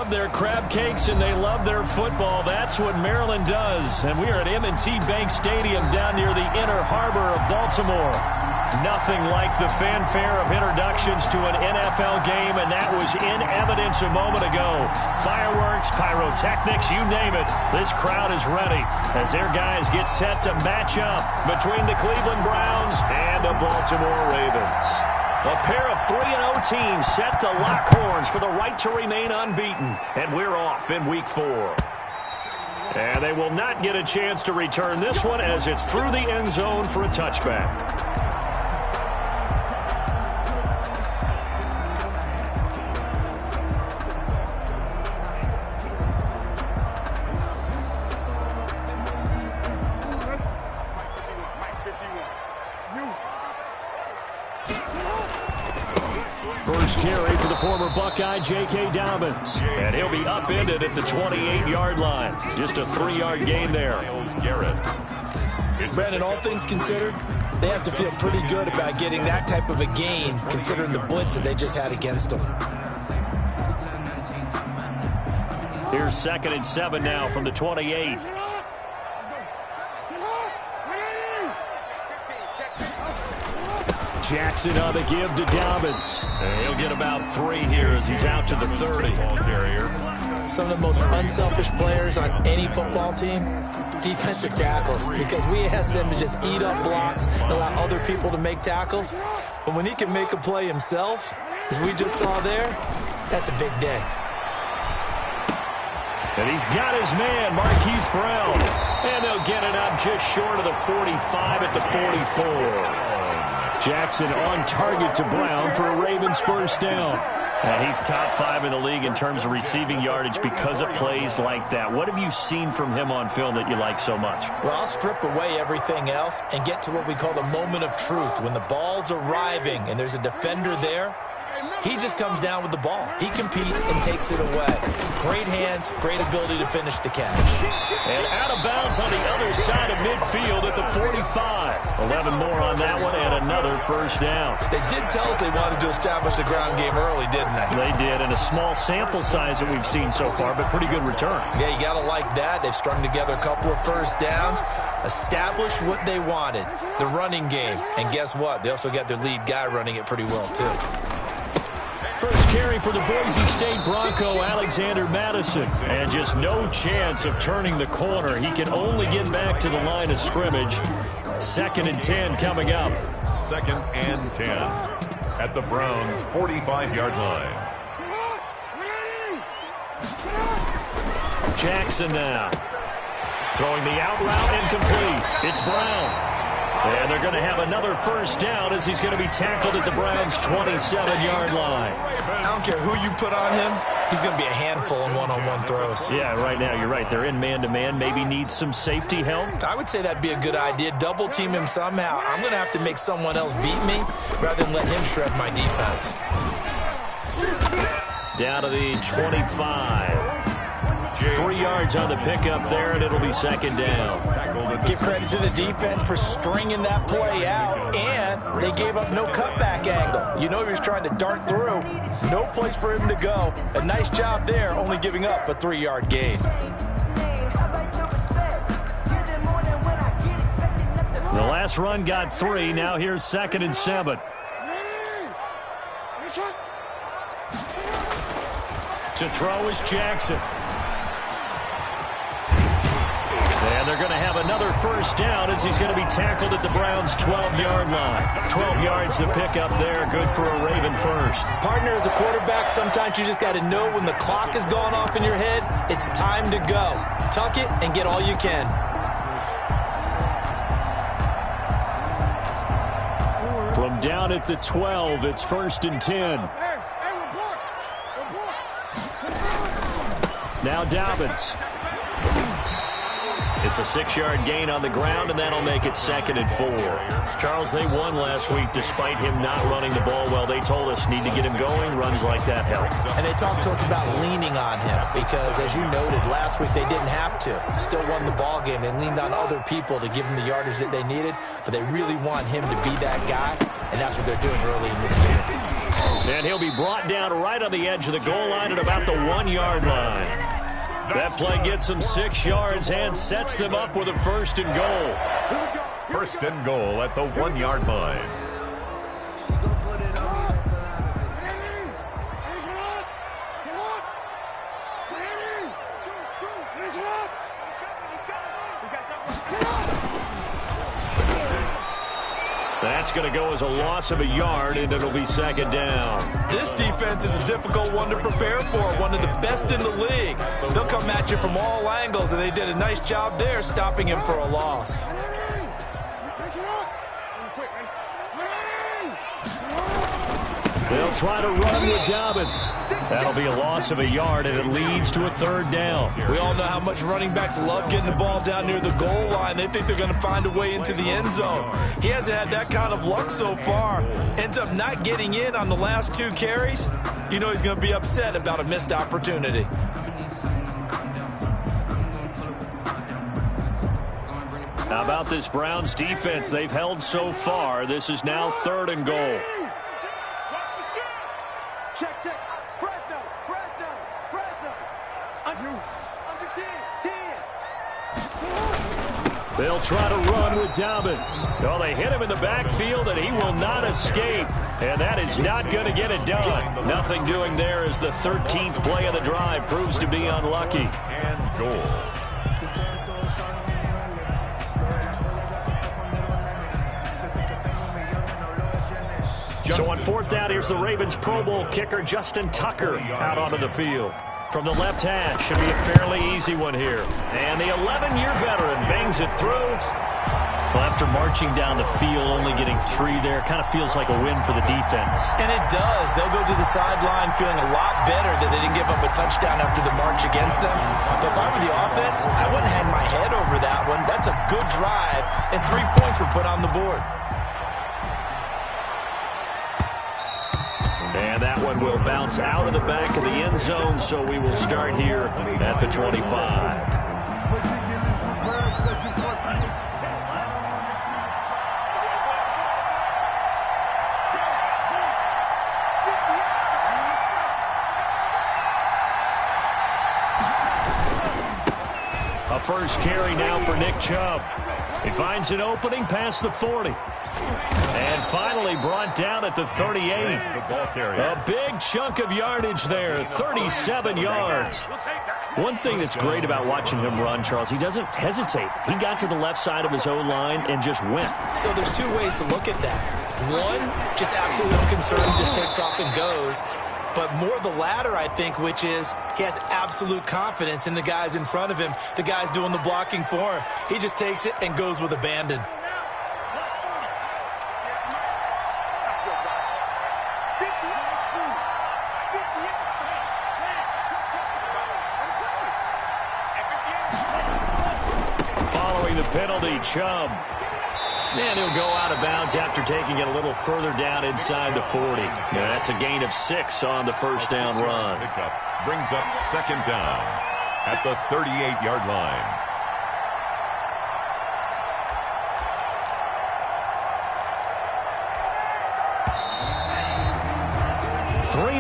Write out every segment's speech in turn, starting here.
love their crab cakes and they love their football. That's what Maryland does. And we are at M&T Bank Stadium down near the Inner Harbor of Baltimore. Nothing like the fanfare of introductions to an NFL game, and that was in evidence a moment ago. Fireworks, pyrotechnics, you name it. This crowd is ready as their guys get set to match up between the Cleveland Browns and the Baltimore Ravens. A pair of 3-0 teams set to lock horns for the right to remain unbeaten, and we're off in Week 4. And they will not get a chance to return this one as it's through the end zone for a touchback. First carry for the former Buckeye, J.K. Dobbins. And he'll be upended at the 28-yard line. Just a 3-yard gain there. Brandon, all things considered, they have to feel pretty good about getting that type of a gain, considering the blitz that they just had against them. Here's 2nd and 7 now from the 28. Jackson on the give to Dobbins. And he'll get about 3 here as he's out to the 30. Some of the most unselfish players on any football team, defensive tackles, because we ask them to just eat up blocks and allow other people to make tackles. But when he can make a play himself, as we just saw there, that's a big day. And he's got his man, Marquise Brown. And they'll get it up just short of the 45 at the 44. Jackson on target to Brown for a Ravens first down. And he's top 5 in the league in terms of receiving yardage because of plays like that. What have you seen from him on film that you like so much? Well, I'll strip away everything else and get to what we call the moment of truth. When the ball's arriving and there's a defender there, he just comes down with the ball. He competes and takes it away. Great hands, great ability to finish the catch. And out of bounds on the other side of midfield at the 45. 11 more on that one and another first down. They did tell us they wanted to establish the ground game early, didn't they? They did, and a small sample size that we've seen so far, but pretty good return. Yeah, you got to like that. They've strung together a couple of first downs, established what they wanted, the running game. And guess what? They also got their lead guy running it pretty well, too. First carry for the Boise State Bronco, Alexander Madison. And just no chance of turning the corner. He can only get back to the line of scrimmage. 2nd and 10 coming up. 2nd and 10 at the Browns' 45-yard line. Jackson now. Throwing the out route incomplete. It's Brown. And they're going to have another first down as he's going to be tackled at the Browns' 27-yard line. I don't care who you put on him. He's going to be a handful in one-on-one throws. Yeah, right now, you're right. They're in man-to-man. Maybe needs some safety help. I would say that'd be a good idea. Double team him somehow. I'm going to have to make someone else beat me rather than let him shred my defense. Down to the 25. 3 yards on the pickup there, and it'll be 2nd down. Give credit to the defense for stringing that play out, and they gave up no cutback angle. You know he was trying to dart through. No place for him to go. A nice job there, only giving up a 3-yard gain. The last run got 3. Now here's 2nd and 7. To throw is Jackson. And they're going to have another first down as he's going to be tackled at the Browns' 12-yard line. 12 yards to pick up there. Good for a Raven first. Partner, as a quarterback, sometimes you just got to know when the clock has gone off in your head, it's time to go. Tuck it and get all you can. From down at the 12, it's 1st and 10. Now Dobbins. It's a 6-yard gain on the ground, and that'll make it 2nd and 4. Charles, they won last week despite him not running the ball well. They told us need to get him going. Runs like that help. And they talked to us about leaning on him because, as you noted, last week they didn't have to. Still won the ball game. They leaned on other people to give them the yardage that they needed, but they really want him to be that guy, and that's what they're doing early in this game. And he'll be brought down right on the edge of the goal line at about the 1-yard line. That play gets them 6 yards and sets them up with a 1st and goal. 1st and goal at the 1-yard line. That's going to go as a loss of a yard, and it'll be 2nd down. This defense is a difficult one to prepare for, one of the best in the league. They'll come at you from all angles, and they did a nice job there stopping him for a loss. They'll try to run with Dobbins. That'll be a loss of a yard, and it leads to a 3rd down. We all know how much running backs love getting the ball down near the goal line. They think they're going to find a way into the end zone. He hasn't had that kind of luck so far. Ends up not getting in on the last 2 carries. You know he's going to be upset about a missed opportunity. How about this Browns defense they've held so far? This is now 3rd and goal. Check. Fresno. Under 10. They'll try to run with Dobbins. Well, they hit him in the backfield, and he will not escape. And that is not going to get it done. Nothing doing there as the 13th play of the drive proves to be unlucky. And goal. So on 4th down, here's the Ravens Pro Bowl kicker Justin Tucker out onto the field. From the left hash, should be a fairly easy one here. And the 11-year veteran bangs it through. Well, after marching down the field, only getting 3 there, kind of feels like a win for the defense. And it does. They'll go to the sideline feeling a lot better that they didn't give up a touchdown after the march against them. But if I were the offense, I wouldn't hang my head over that one. That's a good drive, and 3 points were put on the board. And that one will bounce out of the back of the end zone, so we will start here at the 25. A first carry now for Nick Chubb. He finds an opening past the 40. And finally brought down at the 38. A big chunk of yardage there, 37 yards. One thing that's great about watching him run, Charles, he doesn't hesitate. He got to the left side of his O-line and just went. So there's 2 ways to look at that. One, just absolutely unconcerned, just takes off and goes. But more the latter, I think, which is he has absolute confidence in the guys in front of him, the guys doing the blocking for him. He just takes it and goes with abandon. Following the penalty, Chubb. And he'll go out of bounds after taking it a little further down inside the 40. Yeah, that's a gain of 6 on the first down run. Pickup brings up 2nd down at the 38-yard line.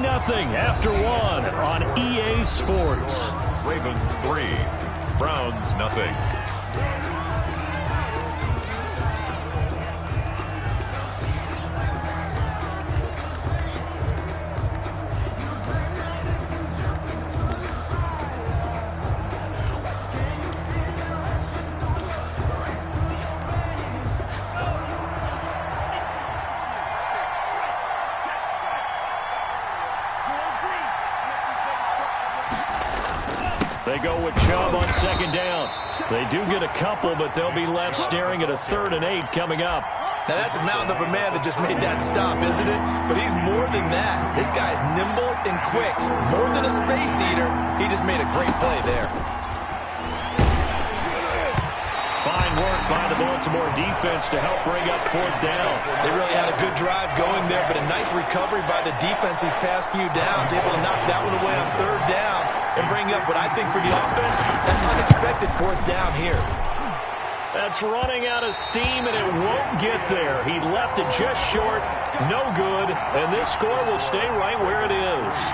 Nothing after 1 on EA Sports. Ravens 3, Browns nothing. They go with Chubb on 2nd down. They do get a couple, but they'll be left staring at a 3rd and 8 coming up. Now, that's a mountain of a man that just made that stop, isn't it? But he's more than that. This guy's nimble and quick. More than a space eater, he just made a great play there. Fine work by the Baltimore defense to help bring up 4th down. They really had a good drive going there, but a nice recovery by the defense these past few downs. Able to knock that one away on 3rd down and bring up what I think for the offense, an unexpected 4th down here. That's running out of steam, and it won't get there. He left it just short, no good, and this score will stay right where it is.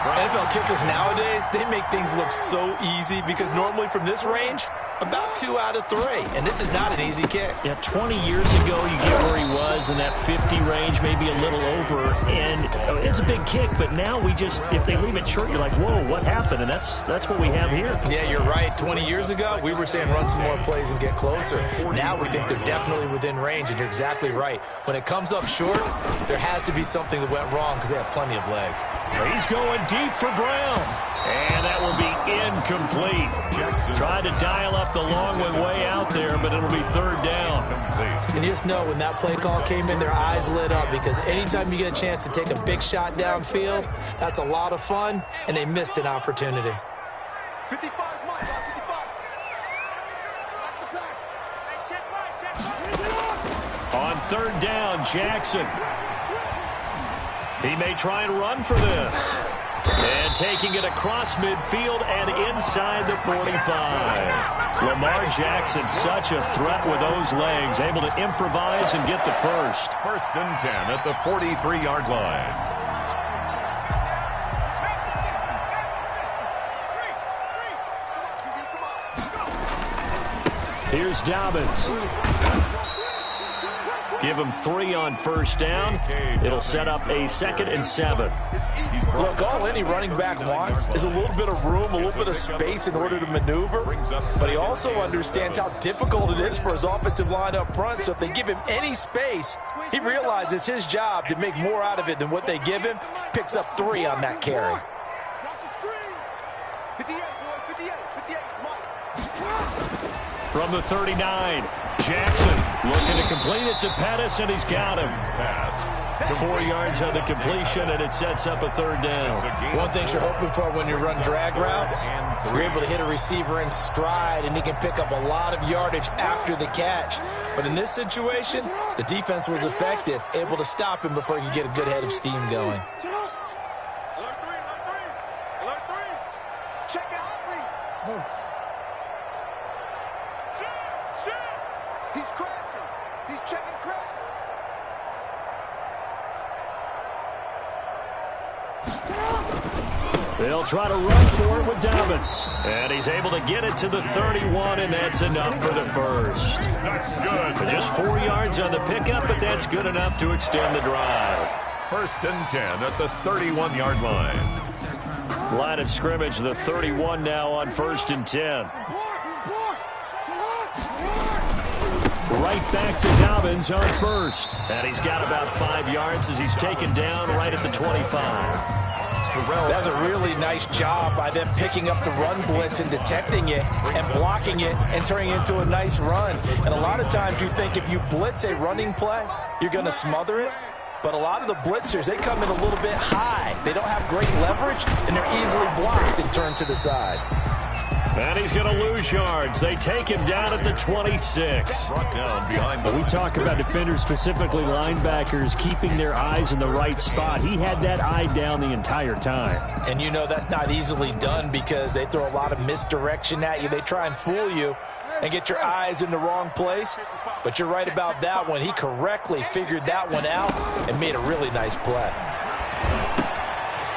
NFL kickers nowadays, they make things look so easy because normally from this range, about 2 out of 3. And this is not an easy kick. Yeah, 20 years ago, you get where he was in that 50 range, maybe a little over. And it's a big kick, but now we just, if they leave it short, you're like, whoa, what happened? And that's what we have here. Yeah, you're right. 20 years ago, we were saying run some more plays and get closer. Now we think they're definitely within range, and you're exactly right. When it comes up short, there has to be something that went wrong because they have plenty of leg. He's going deep for Brown. And that will be incomplete. Tried to dial up the long one way out there, but it'll be third down. And you just know when that play call came in, their eyes lit up because anytime you get a chance to take a big shot downfield, that's a lot of fun, and they missed an opportunity. 55, Mike, 55. Watch the pass. Hey, check right. On third down, Jackson. He may try and run for this. And taking it across midfield and inside the 45. Lamar Jackson, such a threat with those legs, able to improvise and get the first. First and 10 at the 43-yard line. Here's Dobbins. Give him 3 on first down. It'll set up a 2nd and 7. Look, all any running back wants is a little bit of room, a little bit of space in order to maneuver. But he also understands how difficult it is for his offensive line up front. So if they give him any space, he realizes his job to make more out of it than what they give him. Picks up 3 on that carry. Watch the screen. 58, boys, 58, 58, Mike. From the 39, Jackson looking to complete it to Pettis, and he's got him. 4 yards on the completion, and it sets up a third down. One thing you're hoping for when you run drag routes, you're able to hit a receiver in stride, and he can pick up a lot of yardage after the catch. But in this situation, the defense was effective, able to stop him before he could get a good head of steam going. Alert 3, alert 3. Check out 3. He's crashing. He's checking crash. They'll try to run for it with Dobbins. And he's able to get it to the 31, and that's enough for the first. That's good. Just 4 yards on the pickup, but that's good enough to extend the drive. First and 10 at the 31-yard line. Line of scrimmage, the 31 now on first and 10. Right back to Dobbins on first. And he's got about 5 yards as he's taken down right at the 25. That's a really nice job by them picking up the run blitz and detecting it and blocking it and turning it into a nice run. And a lot of times you think if you blitz a running play, you're going to smother it. But a lot of the blitzers, they come in a little bit high. They don't have great leverage, and they're easily blocked and turned to the side. And he's going to lose yards. They take him down at the 26. Brought down behind the We talk about defenders, specifically linebackers, keeping their eyes in the right spot. He had that eye down the entire time. And you know that's not easily done because they throw a lot of misdirection at you. They try and fool you and get your eyes in the wrong place. But you're right about that one. He correctly figured that one out and made a really nice play.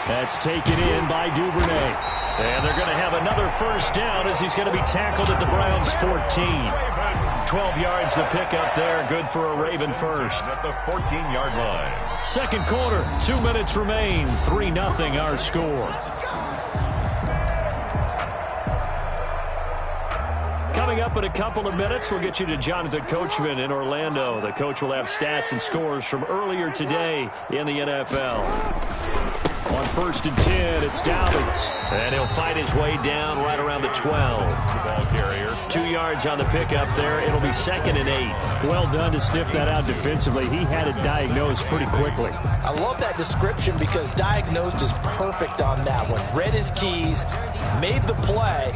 That's taken in by Duvernay. And they're going to have another first down as he's going to be tackled at the Browns' 14. 12 yards to pick up there. Good for a Raven first. at the 14-yard line. Second quarter, 2 minutes remain. 3-0 our score. Coming up in a couple of minutes, we'll get you to Jonathan Coachman in Orlando. The coach will have stats and scores from earlier today in the NFL. On first and 10, it's Dobbins. And he'll fight his way down right around the 12. Ball carrier. 2 yards on the pickup there. It'll be 2nd and 8. Well done to sniff that out defensively. He had it diagnosed pretty quickly. I love that description because diagnosed is perfect on that one. Read his keys, made the play,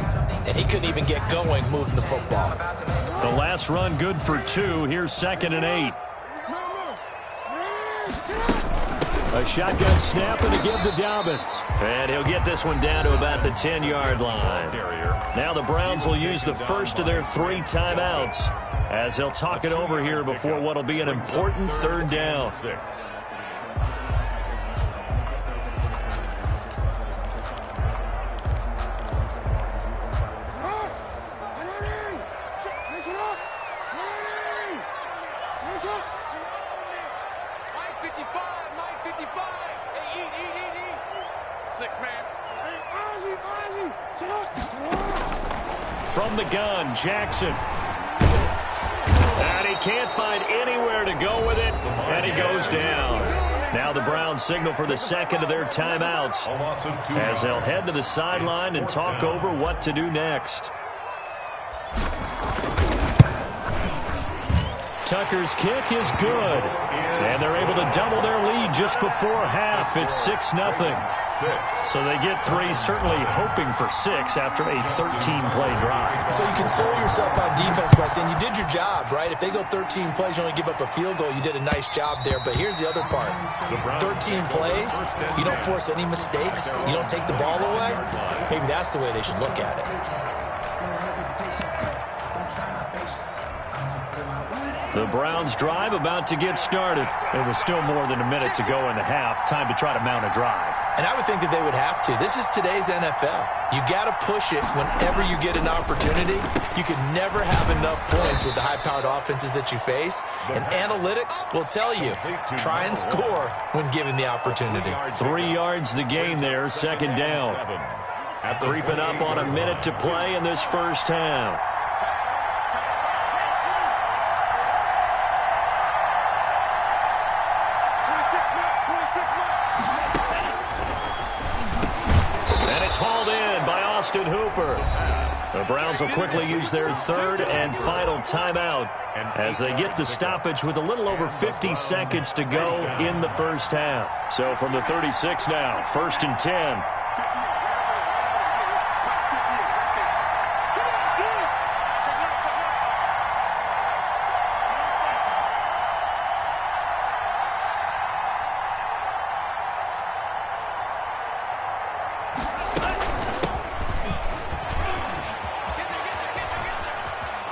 and he couldn't even get going moving the football. The last run good for 2. Here's 2nd and 8. A shotgun snap and a give to Dobbins. And he'll get this one down to about the 10-yard line. Now the Browns will use the first of their 3 timeouts as they'll talk it over here before what will be an important 3rd down. From the gun, Jackson. And he can't find anywhere to go with it, and he goes down. Now the Browns signal for the second of their timeouts as they'll head to the sideline and talk over what to do next. Tucker's kick is good. And they're able to double their lead just before half. It's 6-0. So they get 3, certainly hoping for 6 after a 13-play drive. So you console yourself on defense by saying you did your job, right? If they go 13 plays, you only give up a field goal, you did a nice job there. But here's the other part. 13 plays, you don't force any mistakes, you don't take the ball away. Maybe that's the way they should look at it. The Browns drive about to get started. There was still more than a minute to go in the half. Time to try to mount a drive. And I would think that they would have to. This is today's NFL. You got to push it whenever you get an opportunity. You can never have enough points with the high-powered offenses that you face. And analytics will tell you, try and score when given the opportunity. 3 yards the gain there, 2nd down. Creeping up on a minute to play in this first half. Hooper. The Browns will quickly use their 3rd and final timeout as they get the stoppage with a little over 50 seconds to go in the first half. So from the 36 now, 1st and 10.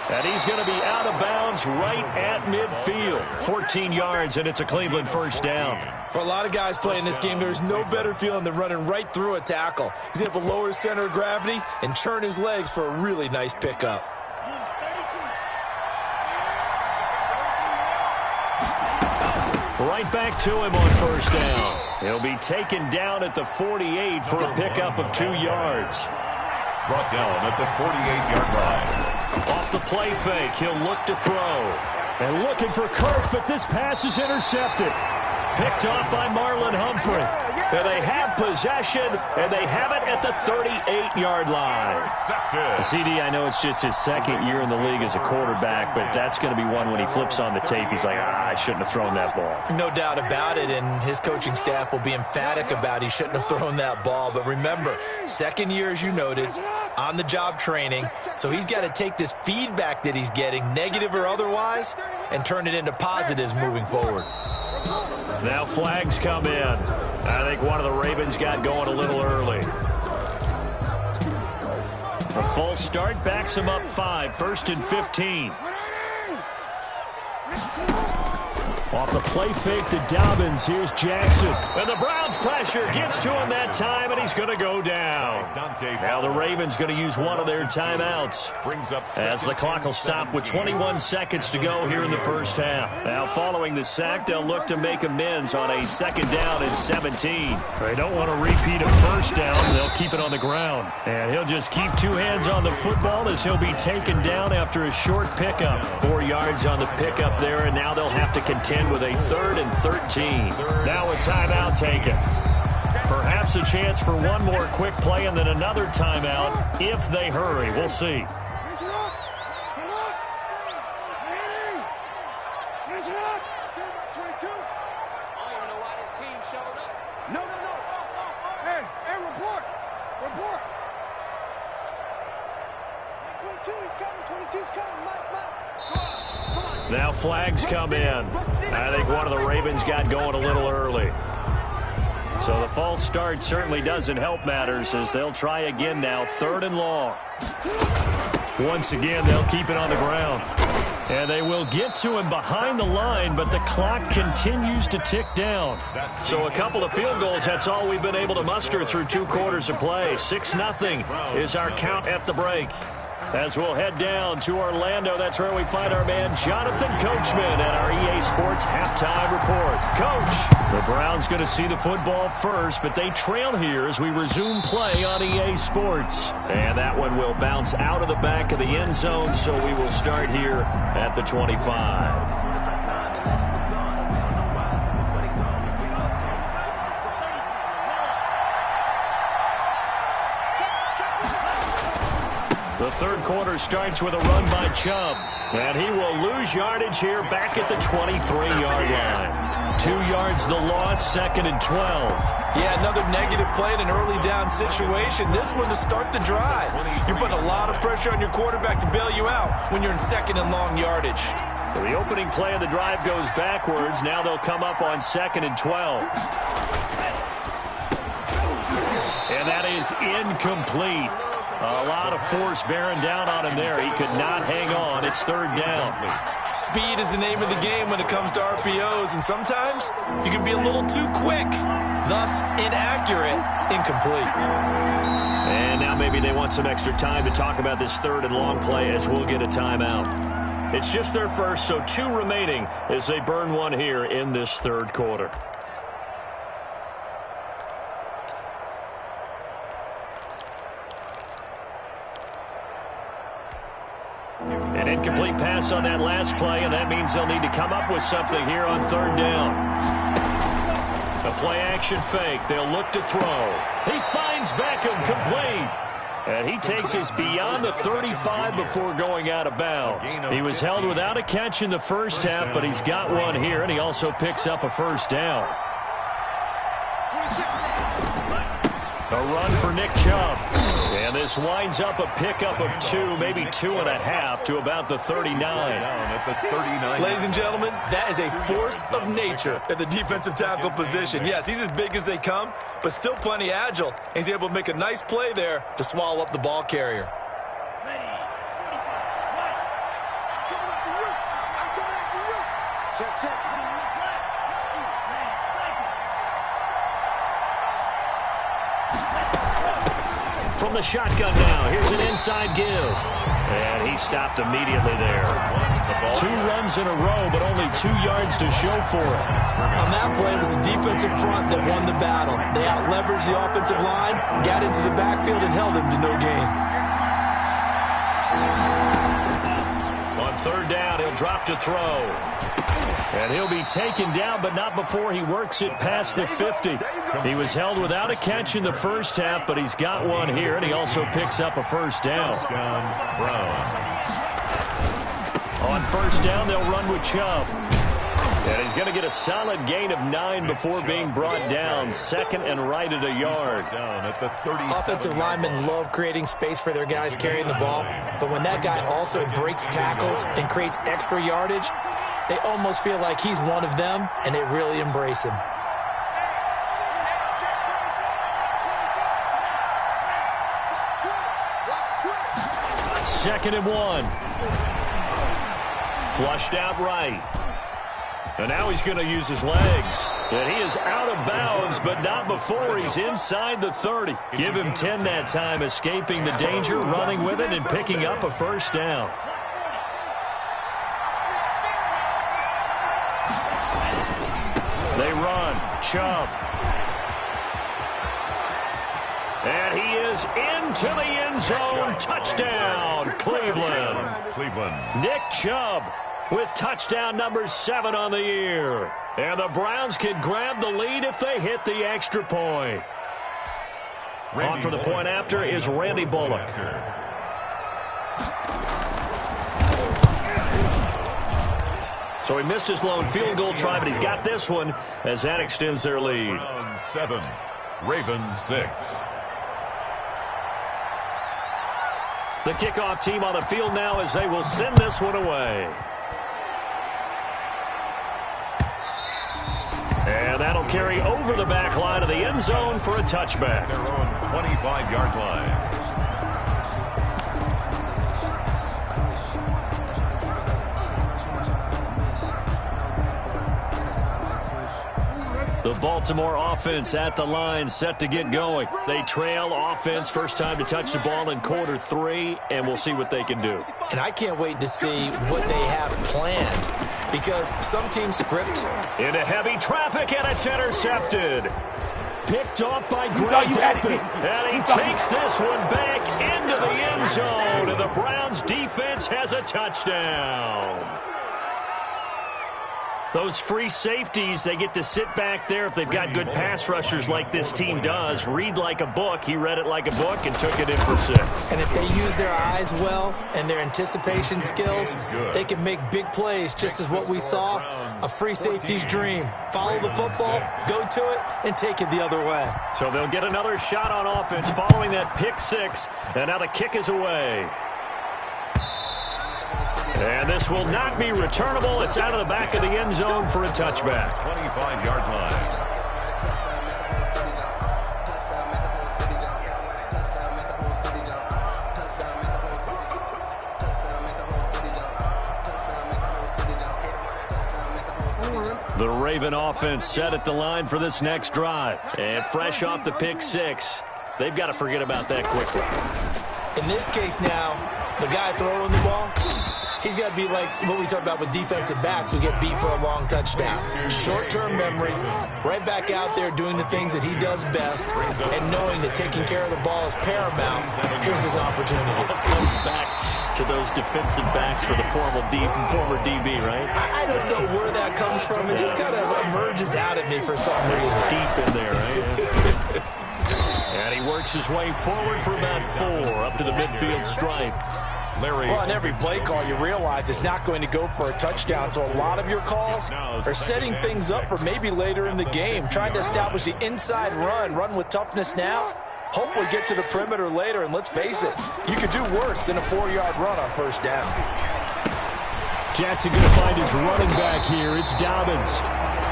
And he's going to be out of bounds right at midfield. 14 yards, and it's a Cleveland 1st down. For a lot of guys playing this game, there's no better feeling than running right through a tackle. He's able to lower his center of gravity and churn his legs for a really nice pickup. Right back to him on 1st down. He'll be taken down at the 48 for a pickup of 2 yards. Brought down at the 48-yard line. Off the play fake, he'll look to throw. And looking for Kirk, but this pass is intercepted. Picked off by Marlon Humphrey. And they have possession, and they have it at the 38-yard line. CD, I know it's just his 2nd year in the league as a quarterback, but that's going to be one when he flips on the tape, he's like, I shouldn't have thrown that ball. No doubt about it, and his coaching staff will be emphatic about he shouldn't have thrown that ball. But remember, 2nd year, as you noted, on-the-job training, so he's got to take this feedback that he's getting, negative or otherwise, and turn it into positives moving forward. Now flags come in. I think one of the Ravens got going a little early. A full start backs him up 5, 1st and 15. Off the play fake to Dobbins. Here's Jackson. And the Browns pressure gets to him that time, and he's going to go down. Now the Ravens going to use one of their timeouts as the clock will stop with 21 seconds to go here in the first half. Now following the sack, they'll look to make amends on a 2nd down and 17. They don't want to repeat a 1st down. They'll keep it on the ground. And he'll just keep 2 hands on the football as he'll be taken down after a short pickup. 4 yards on the pickup there, and now they'll have to contend with a 3rd and 13. Now a timeout taken. Perhaps a chance for one more quick play and then another timeout if they hurry. We'll see. Now flags come in. I think one of the Ravens got going a little early. So the false start certainly doesn't help matters as they'll try again now, 3rd and long. Once again, they'll keep it on the ground. And they will get to him behind the line, but the clock continues to tick down. So a couple of field goals, that's all we've been able to muster through 2 quarters of play. 6-0 is our count at the break. As we'll head down to Orlando, that's where we find our man Jonathan Coachman at our EA Sports Halftime Report. Coach, the Browns going to see the football first, but they trail here as we resume play on EA Sports. And that one will bounce out of the back of the end zone, so we will start here at the 25. The third quarter starts with a run by Chubb, and he will lose yardage here back at the 23-yard line. 2 yards the loss, 2nd and 12. Yeah, another negative play in an early down situation. This one to start the drive. You're putting a lot of pressure on your quarterback to bail you out when you're in 2nd and long yardage. So the opening play of the drive goes backwards. Now they'll come up on 2nd and 12. And that is incomplete. A lot of force bearing down on him there. He could not hang on. It's 3rd down. Speed is the name of the game when it comes to RPOs, and sometimes you can be a little too quick, thus inaccurate, incomplete. And now maybe they want some extra time to talk about this 3rd and long play as we'll get a timeout. It's just their first, so 2 remaining as they burn one here in this 3rd quarter. An incomplete pass on that last play, and that means they'll need to come up with something here on 3rd down. A play-action fake. They'll look to throw. He finds Beckham complete. And he takes us beyond the 35 before going out of bounds. He was held without a catch in the first half, but he's got one here, and he also picks up a 1st down. A run for Nick Chubb. And this winds up a pickup of 2, maybe 2.5 to about the 39. Ladies and gentlemen, that is a force of nature at the defensive tackle position. Yes, he's as big as they come, but still plenty agile. He's able to make a nice play there to swallow up the ball carrier. From the shotgun now, here's an inside give. And he stopped immediately there. 2 runs in a row, but only 2 yards to show for it. On that play, it was the defensive front that won the battle. They out-leveraged the offensive line, got into the backfield, and held him to no gain. On 3rd down, he'll drop to throw. And he'll be taken down, but not before he works it past the 50. He was held without a catch in the first half, but he's got one here, and he also picks up a 1st down. On 1st down, they'll run with Chubb. And he's going to get a solid gain of 9 before being brought down. 2nd and right at a yard. Offensive linemen love creating space for their guys carrying the ball, but when that guy also breaks tackles and creates extra yardage, they almost feel like he's one of them, and they really embrace him. Second and 1. Flushed out right. And now he's going to use his legs. And he is out of bounds, but not before he's inside the 30. Give him 10 that time, escaping the danger, running with it, and picking up a 1st down. They run. Chubb. And he is into the end zone. Touchdown, Cleveland. Nick Chubb with touchdown number 7 on the year. And the Browns can grab the lead if they hit the extra point. On for the point after is Randy Bullock. So he missed his lone field goal try, but he's got this one as that extends their lead. Browns 7, Ravens 6. The kickoff team on the field now as they will send this one away. And that'll carry over the back line of the end zone for a touchback. Their own 25-yard line. The Baltimore offense at the line, set to get going. They trail offense, first time to touch the ball in quarter 3, and we'll see what they can do. And I can't wait to see what they have planned, because some teams script. Into heavy traffic, and it's intercepted. Picked off by Grant Delpit. And he takes this one back into the end zone, and the Browns defense has a touchdown. Those free safeties, they get to sit back there if they've got good pass rushers like this team does. Read like a book. He read it like a book and took it in for 6. And if they use their eyes well and their anticipation skills, they can make big plays, just as what we saw, a free safety's dream. Follow the football, go to it, and take it the other way. So they'll get another shot on offense following that pick 6, and now the kick is away. And this will not be returnable. It's out of the back of the end zone for a touchback. 25-yard line. The Raven offense set at the line for this next drive. And fresh off the pick 6, they've got to forget about that quickly. In this case now, the guy throwing the ball, he's got to be like what we talked about with defensive backs who get beat for a long touchdown. Short-term memory, right back out there doing the things that he does best, and knowing that taking care of the ball is paramount. Here's his opportunity. Comes back to those defensive backs for the former DB, right? I don't know where that comes from. It just kind of emerges out at me for some reason. Deep in there, right? And he works his way forward for about 4 up to the midfield stripe. Larry. Well, on every play call, you realize it's not going to go for a touchdown, so a lot of your calls are setting things up for maybe later in the game, trying to establish the inside run with toughness now, hopefully get to the perimeter later, and let's face it, you could do worse than a 4-yard run on first down. Jackson going to find his running back here. It's Dobbins.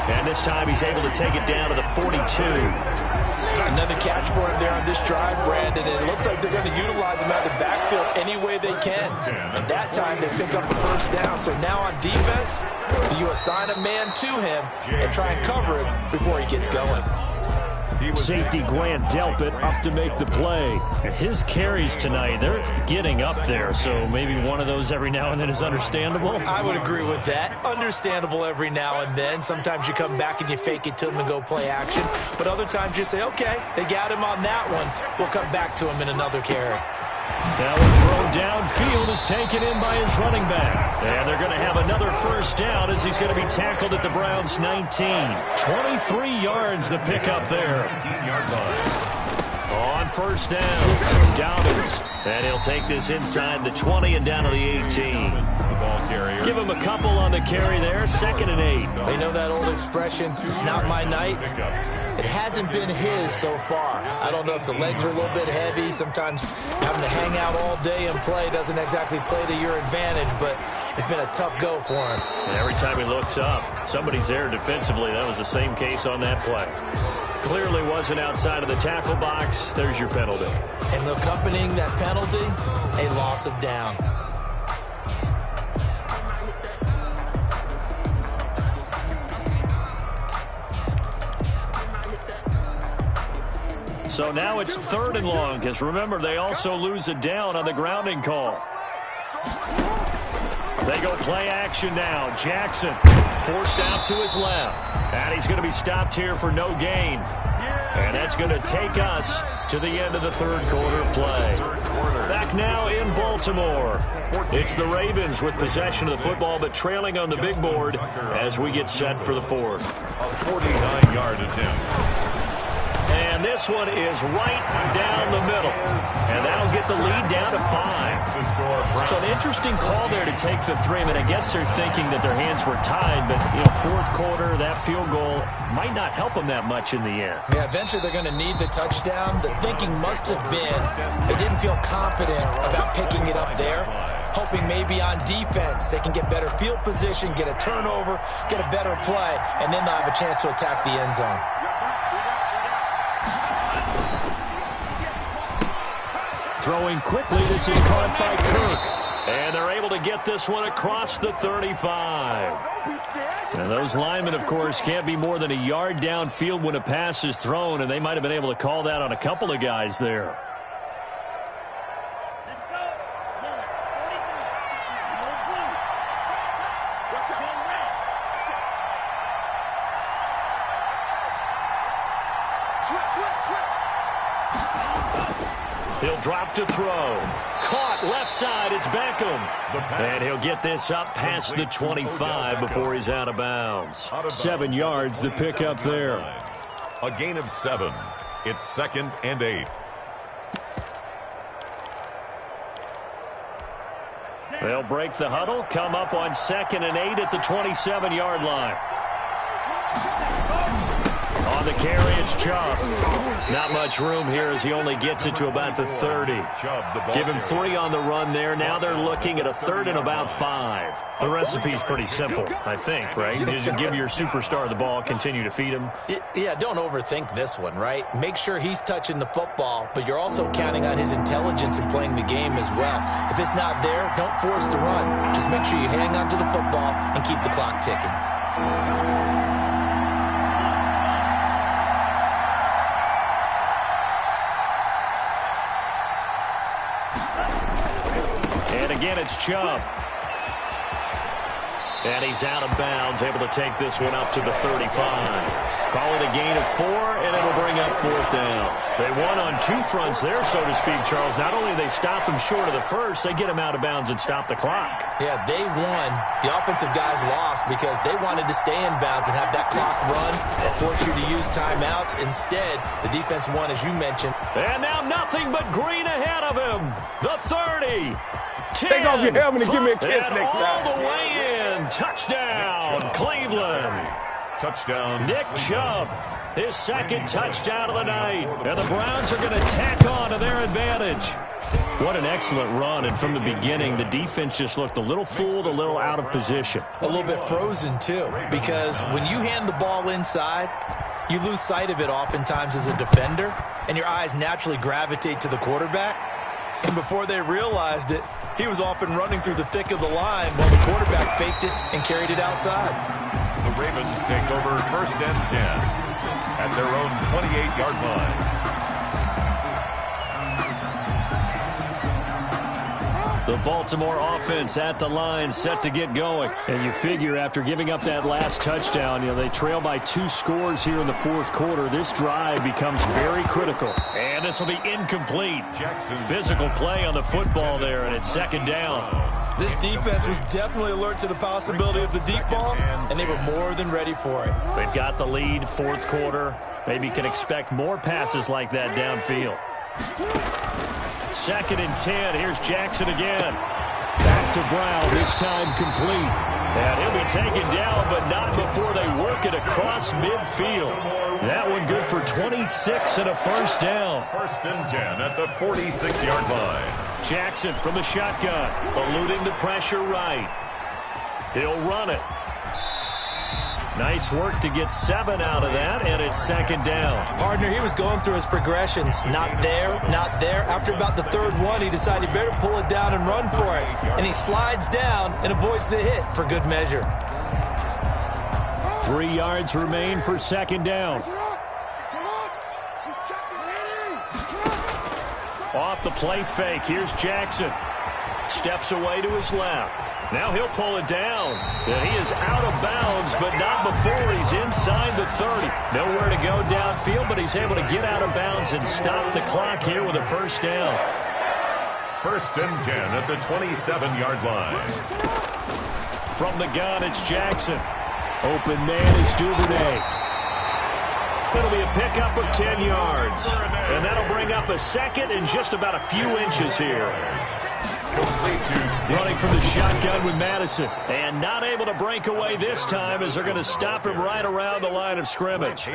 And this time he's able to take it down to the 42. Another catch for him there on this drive, Brandon, and it looks like they're going to utilize him out of the backfield any way they can. And that time they pick up the first down. So now on defense, you assign a man to him and try and cover it before he gets going. Safety Grant Delpit up to make the play. His carries tonight, they're getting up there, so maybe one of those every now and then is understandable. I would agree with that. Understandable every now and then. Sometimes you come back and you fake it to him and go play action. But other times you say, okay, they got him on that one. We'll come back to him in another carry. Now a throw downfield is taken in by his running back. And they're going to have another first down as he's going to be tackled at the Browns' 19. 23 yards the pickup there. 15-yard line. On first down, Dobbins. And he'll take this inside the 20 and down to the 18. The ball carrier. Give him a couple on the carry there. 2nd and 8. They know that old expression, it's not my night. It hasn't been his so far. I don't know if the legs are a little bit heavy. Sometimes having to hang out all day and play doesn't exactly play to your advantage, but it's been a tough go for him. And every time he looks up, somebody's there defensively. That was the same case on that play. Clearly wasn't outside of the tackle box. There's your penalty. And accompanying that penalty, a loss of down. So now it's 3rd and long, because remember, they also lose a down on the grounding call. They go play action now. Jackson forced out to his left. And he's going to be stopped here for no gain. And that's going to take us to the end of the 3rd quarter play. Back now in Baltimore. It's the Ravens with possession of the football, but trailing on the big board as we get set for the 4th. A 49-yard attempt. And this one is right down the middle. And that'll get the lead down to 5. So an interesting call there to take the 3. I mean, I guess they're thinking that their hands were tied, but, 4th quarter, that field goal might not help them that much in the end. Yeah, eventually they're going to need the touchdown. The thinking must have been they didn't feel confident about picking it up there. hoping maybe on defense they can get better field position, get a turnover, get a better play, and then they'll have a chance to attack the end zone. Throwing quickly, this is caught by Kirk. And they're able to get this one across the 35. And those linemen, of course, can't be more than a yard downfield when a pass is thrown, and they might have been able to call that on a couple of guys there. He'll drop to throw. Caught left side. It's Beckham. And he'll get this up past the 25 before he's out of bounds. 7 yards to pick up there. A gain of 7. It's 2nd and 8. They'll break the huddle, come up on 2nd and 8 at the 27-yard line. On the carry, it's Chubb. Not much room here as he only gets it to about the 30. Give him 3 on the run there. Now they're looking at a 3rd and about 5. The recipe's pretty simple, I think, right? You just give your superstar the ball, continue to feed him. Yeah, don't overthink this one, right? Make sure he's touching the football, but you're also counting on his intelligence in playing the game as well. If it's not there, don't force the run. Just make sure you hang on to the football and keep the clock ticking. And again, it's Chubb. And he's out of bounds, able to take this one up to the 35. Call it a gain of 4, and it'll bring up 4th down. They won on 2 fronts there, so to speak, Charles. Not only do they stop them short of the first, they get them out of bounds and stop the clock. Yeah, they won. The offensive guys lost because they wanted to stay in bounds and have that clock run or force you to use timeouts. Instead, the defense won, as you mentioned. And now nothing but green ahead of him. The 30. 10, take off your helmet and give me a kiss next time. All the way in. Touchdown, Cleveland. Touchdown, Nick Chubb, his 2nd touchdown of the night. And the Browns are going to tack on to their advantage. What an excellent run. And from the beginning, the defense just looked a little fooled, a little out of position. A little bit frozen, too, because when you hand the ball inside, you lose sight of it oftentimes as a defender, and your eyes naturally gravitate to the quarterback. And before they realized it, he was off and running through the thick of the line while the quarterback faked it and carried it outside. The Ravens take over 1st and 10 at their own 28-yard line. The Baltimore offense at the line, set to get going. And you figure after giving up that last touchdown, they trail by 2 scores here in the 4th quarter. This drive becomes very critical. And this will be incomplete. Physical play on the football there, and it's 2nd down. This defense was definitely alert to the possibility of the deep ball, and they were more than ready for it. They've got the lead, 4th quarter. Maybe can expect more passes like that downfield. 2nd and 10. Here's Jackson again. Back to Brown, this time complete. And he'll be taken down, but not before they work it across midfield. That one good for 26 and a 1st down. 1st and 10 at the 46-yard line. Jackson from the shotgun, eluding the pressure right. He'll run it. Nice work to get 7 out of that, and it's 2nd down. Partner, he was going through his progressions. Not there, not there. After about the 3rd one, he decided he better pull it down and run for it. And he slides down and avoids the hit for good measure. 3 yards remain for 2nd down. Off the play fake, here's Jackson. Steps away to his left. Now he'll pull it down. And he is out of bounds, but not before he's inside the 30. Nowhere to go downfield, but he's able to get out of bounds and stop the clock here with a 1st down. 1st and 10 at the 27-yard line. From the gun, it's Jackson. Open man is Duvernay. It'll be a pickup of 10 yards. And that'll bring up a 2nd and just about a few inches here. Running from the shotgun with Madison. And not able to break away this time as they're going to stop him right around the line of scrimmage.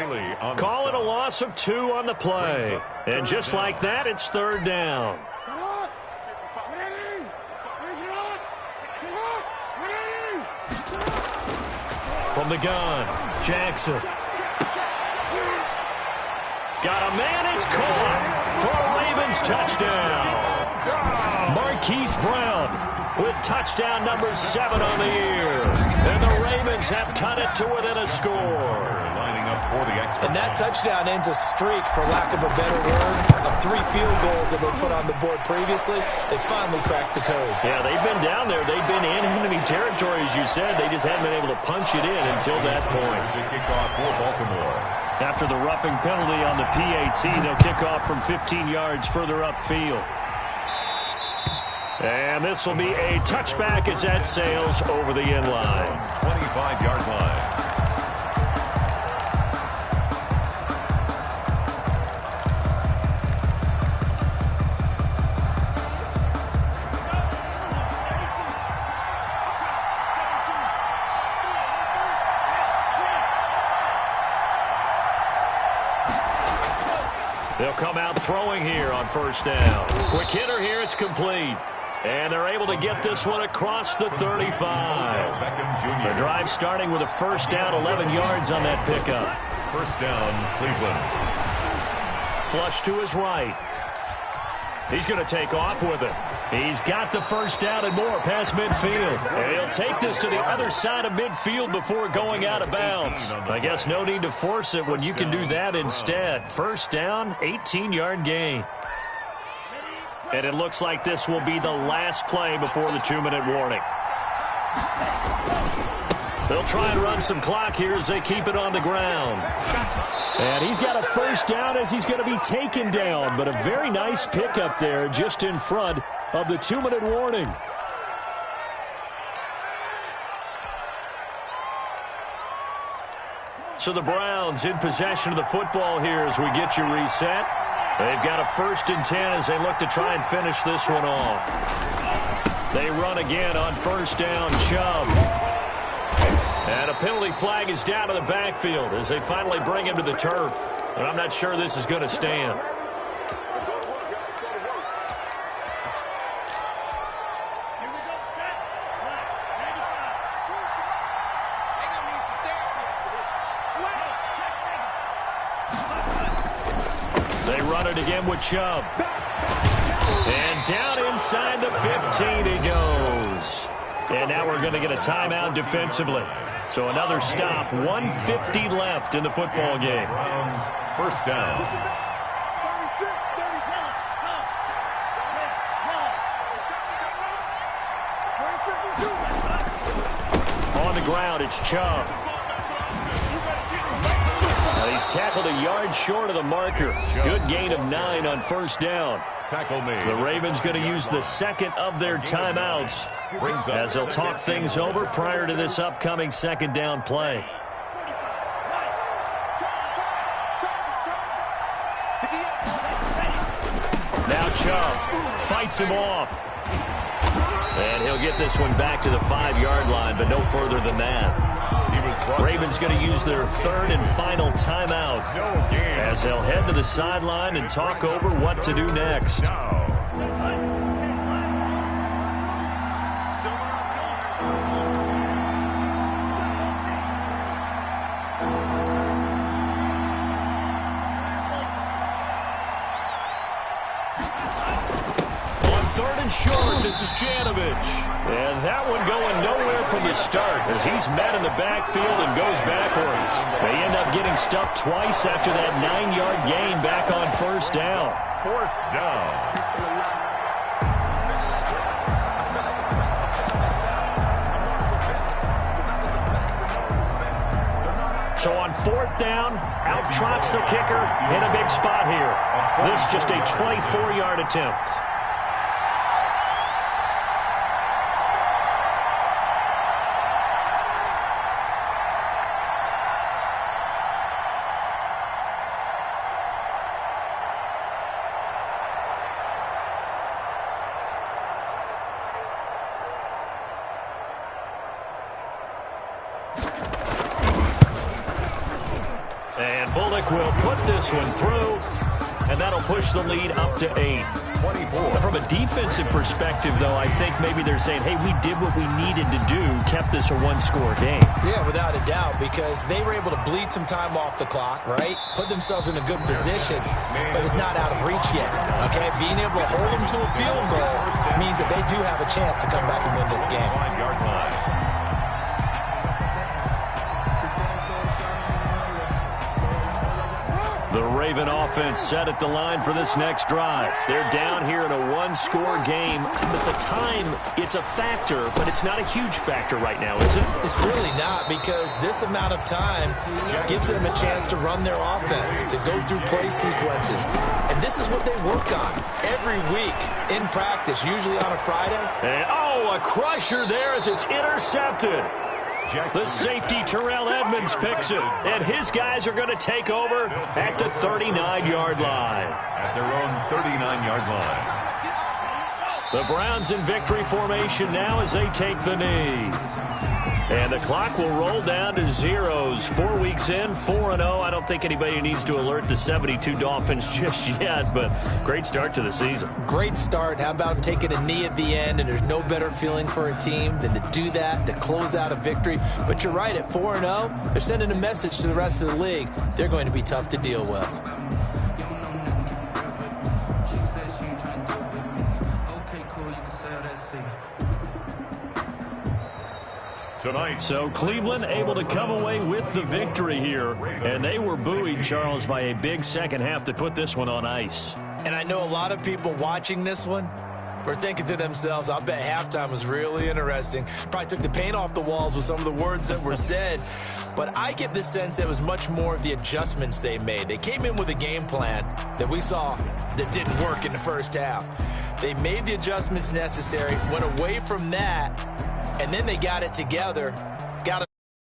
Call it a loss of 2 on the play. And just like that, it's 3rd down. the gun. Jackson. Got a man, it's caught for a Ravens touchdown. Marquise Brown with touchdown number 7 on the year. And the Ravens have cut it to within a score. Lining up for the extra. And that touchdown ends a streak, for lack of a better word, of 3 field goals that they put on the board previously. They finally cracked the code. Yeah, they've been down there. They've been in enemy territory, as you said. They just haven't been able to punch it in until that point. The kickoff for Baltimore. After the roughing penalty on the PAT, they'll kick off from 15 yards further upfield. And this will be a touchback as that sails over the end line. 25-yard line. They'll come out throwing here on first down. Quick hitter here, it's complete. And they're able to get this one across the 35. The drive starting with a first down, 11 yards on that pickup. First down, Cleveland. Flush to his right. He's going to take off with it. He's got the first down and more past midfield. And he'll take this to the other side of midfield before going out of bounds. I guess no need to force it when you can do that instead. First down, 18-yard gain. And it looks like this will be the last play before the 2-minute warning. They'll try and run some clock here as they keep it on the ground. And he's got a first down as he's going to be taken down. But a very nice pickup there just in front of the 2-minute warning. So the Browns in possession of the football here as we get you reset. They've got a 1st and 10 as they look to try and finish this one off. They run again on first down, Chubb. And a penalty flag is down to the backfield as they finally bring him to the turf. And I'm not sure this is going to stand. They run it again with Chubb. And down inside the 15 he goes. And now we're going to get a timeout defensively. So another stop, 1:50 left in the football game. Browns, first down. On the ground, it's Chubb. He's tackled a yard short of the marker. Good gain of 9 on first down. Tackle made. The Ravens going to use the second of their timeouts as they'll talk things over prior to this upcoming second down play. Now Chubb fights him off. And he'll get this one back to the 5-yard line, but no further than that. Ravens going to use their 3rd and final timeout as they'll head to the sideline and talk over what to do next. Short, this is Janovich. And that one going nowhere from the start as he's met in the backfield and goes backwards. They end up getting stuck twice after that 9-yard gain back on first down. Fourth down. So on fourth down, out trots the kicker in a big spot here. This just a 24-yard attempt. And Bullock will put this one through. and that'll push the lead up to 8. 24. Now, from a defensive perspective, though, I think maybe they're saying, hey, we did what we needed to do, kept this a one-score game. Yeah, without a doubt, because they were able to bleed some time off the clock, right? Put themselves in a good position, but it's not out of reach yet, okay? Being able to hold them to a field goal means that they do have a chance to come back and win this game. 5-yard line. The Raven offense set at the line for this next drive. They're down here in a one-score game. At the time, it's a factor, but it's not a huge factor right now, is it? It's really not, because this amount of time gives them a chance to run their offense, to go through play sequences. And this is what they work on every week in practice, usually on a Friday. And, oh, a crusher there as it's intercepted. The safety, Terrell Edmonds, picks it, and his guys are going to take over at the 39-yard line. At their own 39-yard line. The Browns in victory formation now as they take the knee. And the clock will roll down to zeros. 4 weeks in, 4-0. I don't think anybody needs to alert the 72 Dolphins just yet, but great start to the season. Great start. How about taking a knee at the end? And there's no better feeling for a team than to do that, to close out a victory. But you're right, at 4-0, they're sending a message to the rest of the league. They're going to be tough to deal with. Tonight. So Cleveland able to come away with the victory here, and they were buoyed, Charles, by a big second half to put this one on ice. And I know a lot of people watching this one were thinking to themselves, I'll bet halftime was really interesting. Probably took the paint off the walls with some of the words that were said. But I get the sense that it was much more of the adjustments they made. They came in with a game plan that we saw that didn't work in the first half. They made the adjustments necessary, went away from that, and then they got it together